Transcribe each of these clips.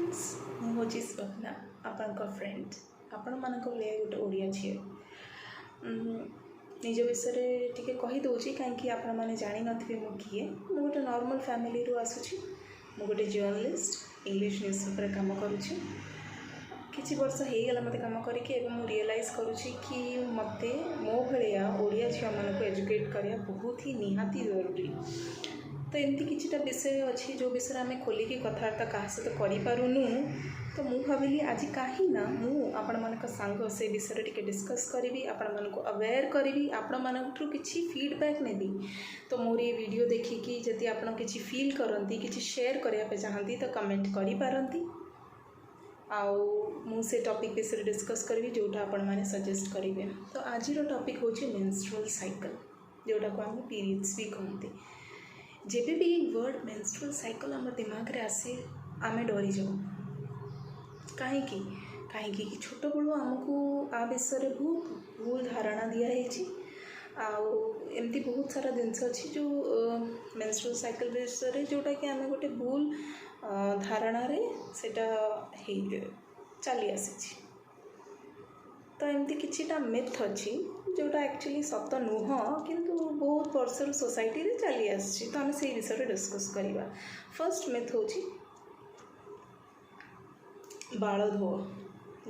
Friends मुझे स्वप्ना आपण friend आपण मान गोटे ओडिया झी निज विषय टी कहीदे कहीं आपण मैंने जानी थे किए मु गोटे नॉर्मल फैमिली रू आसूँ मु गोटे जर्नलिस्ट इंग्लिश न्यूज़ पेपर काम करुँची किसी वर्ष हो गला मत कम करके रियलाइज करुँची कि मत मो भाया ओडिया झील मानक एजुकेट करा बहुत ही निहाती जरूरी। तो एमती किछिटा विषय अच्छी जो विषय आम खोलिकी कथबार्ता क्या सहित करूँ तो मुझे भाविली आज कहीं ना मुझे सांग से विषय टी डिस्कस करी आपण मानक अवेयर करी आपण मानू किसी फीडबैक नेबी। तो मोर ये वीडियो देखिकी जदि आप किसी फील करती कि शेयर करने चाहती तो कमेंट करी आउ से टॉपिक विषय डिस्कस करी जोटा आपण मैंने सजेस्ट करेंगे। तो आज टॉपिक हूँ मेंस्ट्रुअल साइकिल जोटा को आम पीरियड्स भी कहते। जेबे भी वर्ड मेंस्ट्रुअल साइकिल आम दिमाग रे आसे आमे डरी जाऊ कहीं कि छोट बड़ू आमको आ विषय बहुत भूल धारणा दिखाई एमती बहुत सारा जिनस अच्छी जो मेंस्ट्रुअल साइकिल विषय जोटा कि आम गोटे भूल धारणा रे सेटा चली आसी। तो एमती किछिटा मिथ अच्छी जोटा एक्चुअली सत नुह किंतु बहुत वर्षर सोसाइटी रे चली आसी। तो आम से विषय डिस्कस करवा। फर्स्ट मिथ हूँ बाल धो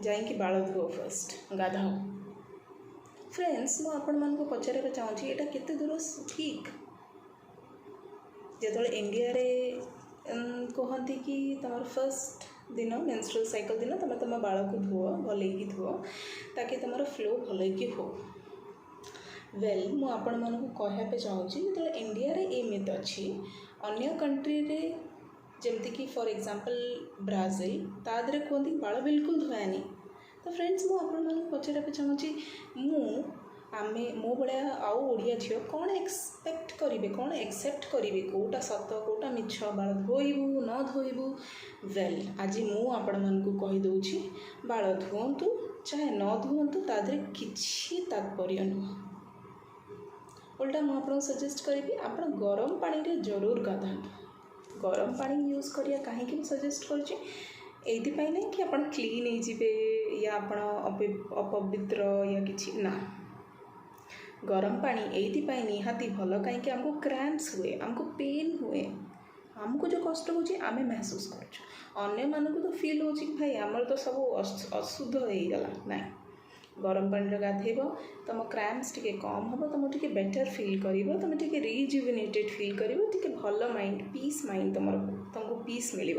जाइए बाल धो फर्स्ट गाधाओ। फ्रेंड्स मुझे पचार चाहूँगी यहाँ केते दूर ठीक जो इंडिया रे कहती कि तुम फर्स्ट दिन मेंस्ट्रुअल साइकिल दिन तुम बाल को धुओ भलैकी धुओ ताकि तुम फ्लो भलैकी हो। वेल मुझे कहवाई चाहूँगी जो इंडिया रे ये मिथ अच्छी अन्य कंट्री रे जमती कि फॉर एग्जांपल ब्राजिल तादरे कहते बाल बिल्कुल धुआनी। तो फ्रेंड्स मुझे पचार चाहूँगी आमे मो भाया आउ ओडिया झील कौन एक्सपेक्ट करेंगे कौन एक्सेप्ट करेंगे कौटा सत कौटा मिछ बाल धोइबू न धोइबू। वेल आज मुझे कहीदे बाल धुअतु चाहे न धुअतु तादरे किछि तात्पर्य नुह। उल्टा मुझे सजेस्ट करी आप गरम पानी रे जरूर गाधातु। गरम पानी यूज करिया कहीं सजेस्ट करूँ नहीं कि आप क्लीन होइजिबे या आप अपवित्र या किछि ना। गरम पानी ये निहाती भल कहीं आमको क्रैम्प्स हुए आमको पेन हुए आमको जो कष्ट होची आमे महसूस कर अन्य मानक तो फील हो भाई आमर तो सब अशुद्ध हो गला ना। गरम पानी गाधेब तुम क्रैम्प्स टिके कम हम तुम टिके बेटर फील कर तुम टिके रिजुविनेटेड फील कर टिके भल माइंड पीस माइंड तुमको पीस मिल।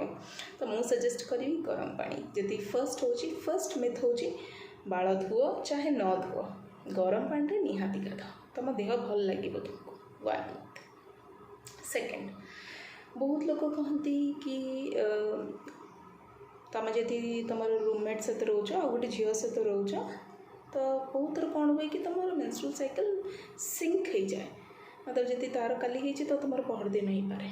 तो मुझे सजेस्ट करी गरम पानी जदि फर्स्ट मिथ हूँ बाल धुओ चाहे न धुओ गरम पानी रे निहाती गाधाओ तुम देह भल लगे तुमको। One myth. सेकेंड बहुत लोग कहती कि तुम जदि तुम रूममेट सहित रोच आ गोटे झील सहित रोच तो बहुत थर कौन हुए कि तुम मेंस्ट्रुअल साइकिल सिंक हो जाए मतलब जदि तार काली हो तो तुम पहर दिन हो पारे।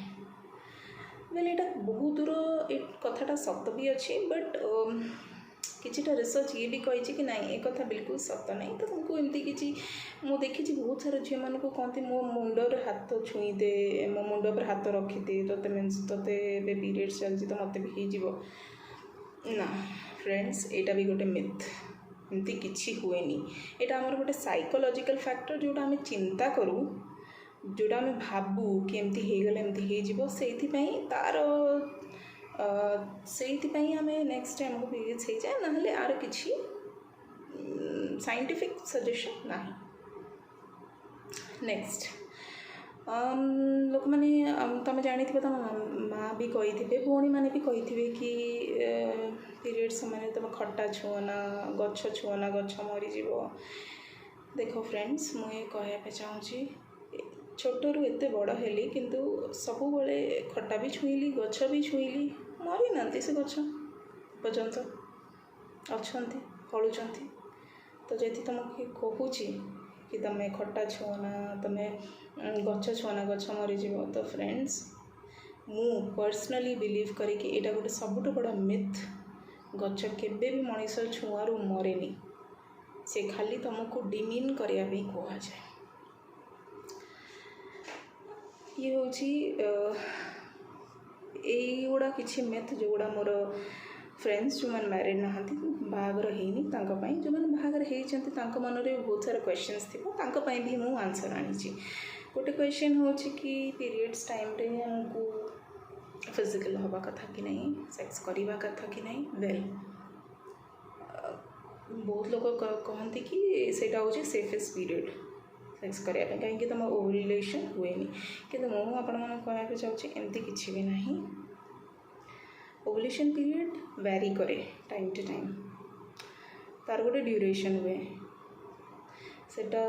बोले यहाँ बहुत दूर ये कथाटा सत भी अच्छी बट किछिटा रिसर्च ये भी कही कि नाई एक कथा बिल्कुल सत नहीं। तो तुमको एमती किसी मुझे देखी बहुत सारा झील मानक कहती मो मुंडर हाथ छुई दे मो मुंड पर हाथ रखीदे तोते मीन्स तोते पीरियड्स चलती तो मत भी हो ना। फ्रेंड्स यहाँ भी गोटे मिथ एमती किसी हुए यहाँ आमर गोटे साइकोलॉजिकल फैक्टर जोटा आम चिंता करूँ जोटा आम भावु कि एमती होगले एमती हो तार से आम नेक्स्ट टाइम को पीरियड्स हो जाए ना आर किसी साइंटिफिक सजेशन ना। नेक्स्ट लोक मैंने तुम जानी तुम माँ भी कही थे भौणी मैंने भी कही थे कि पीरियड समय तुम खट्टा छुअना गछ छुअना गछ मरीज। देख फ्रेंड्स मुझे कहवाई चाहूँगी छोटू एत बड़ हेली किंतु सब बड़े खट्टा भी छुईली गछ भी छुईली मरी ना से गछ पर्यंत अच्छा फलुंट। तो जदि तुमको कहूँ कि तुम खट्टा छुअना तुम गछ छुअना गछ मरीज तो फ्रेंड्स मु पर्सनली बिलीव करी कि यहाँ गोटे सबुठ बड़ मिथ गछ केबे भी मनीष छुआरू मरेनी से खाली तुमको डिमीन करने कह जाए। ये हूँ यहीगुड़ा किसी मेथ जोगुड़ा मोर फ्रेंड्स जो मैंने मैरिड नहांती बाहागर हेनी जो मैंने बाहागर होती मन में बहुत सारा क्वेश्चंस थी भी मु आंसर आनी गोटे क्वेश्चन हो कि पीरियड्स टाइम रे हमको फिजिकल हवा कथा कि नहीं सेक्स करवा कथा कि नहीं वेल बहुत लोग कहते कि सेटा हूँ सेफेस्ट पीरियड सेक्स करने कहीं तुम ओवुलेशन हुए कि मुझे चाहूँगी एमती किसी भी ना ओवुलेशन पीरियड वैरी करे टाइम टू टाइम तार गोटे ड्यूरेशन हुए सेटा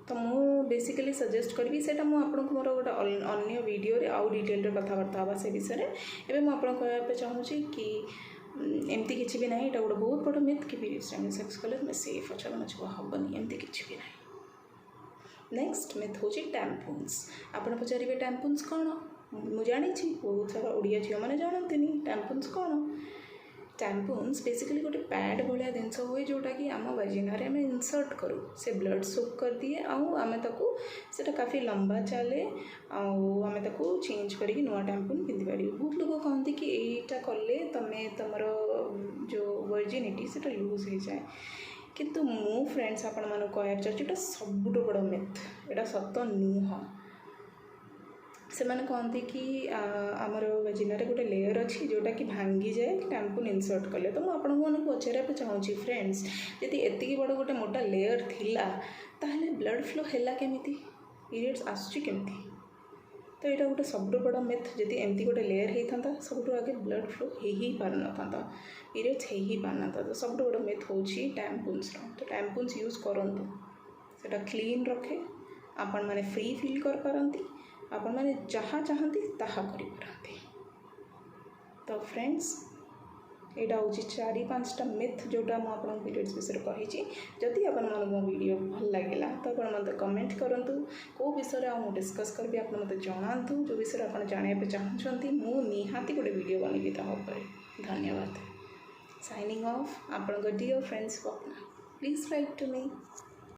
तो मु बेसिकली सजेस्ट करी से आपको मोर गोटे अन्य वीडियो रे आउ डिटेल रे कथबार्ता हाँ से विषय एवं मुझे कहवाई चाहूँगी कि एमती किसी भी ना यहाँ गोटे बहुत बड़ मिथ कि पीरियड्स टाइम सेक्स कले तुम सेफ अच्छा तुम छुआ हेनी एमती किसी भी ना। नेक्स्ट मिथ हूँ टैम्पून्स आप पचारे टैम्पून्स कौन मुझे जानी बहुत सारा ओडिया झील मैंने जानते टैम्पून्स कौन टैम्पून्स बेसिकली गोटे पैड भाया जिनस हुए जोटा कि आम वाजिनारे आम इनसर्ट करूँ से ब्लड सोक कर दिए आम से काफ़ी लंबा चले आम चेंज करके नुआ टैम्पून पिंधि पार बहुत लोग कहते कि यहीटा कले तुम्हें तुम जो वर्जिनिटी से लूज हो जाए किंतु मो फ्रेंड्स आपण मानक कहना चाहिए सबुठ बड़ मिथ यहाँ सत नुह से मैंने कहते कि आमर वेजिनारे गोटे लेयर अच्छी जोटा कि भांगी जाए टैम्पून इनसर्ट कले तो मुझे पचारे चाहूँगी फ्रेंड्स यदि एति बड़ गोटे मोटा लेयर थिला ताहले ब्लड फ्लो है केमिति पीरियड्स आसुची केमिति तो यहाँ गोटे सबुठ बड़ मिथ जदि एमती गोटे लेयर होता सब आगे ब्लड फ्लो हो ही पार न था पीरियड्स हो ही पार न था तो सबुठ बड़ मिथ हूँ टैम्पून्स तो टैम्पून्स यूज करूँ से क्लीन रखे आपण मैंने फ्री फील कर पारती आपण मैंने जहाँ चाहती ताहा करि पारती। तो फ्रेंड्स यहाँ हूँ 4-5टा मिथ जोटा मुझे पीरियड्स विषय कही जदि आप मो वीडियो भल लगे तो आप मत कमेंट करूँ कौ विषय मुझे डिस्कस करी आप मत जनातु जो विषय आप जानवाई चाहूँगी मु निहाती गोटे वीडियो बनैबी तापर। धन्यवाद। साइनिंग ऑफ आपन dear friends Swapna please write to me.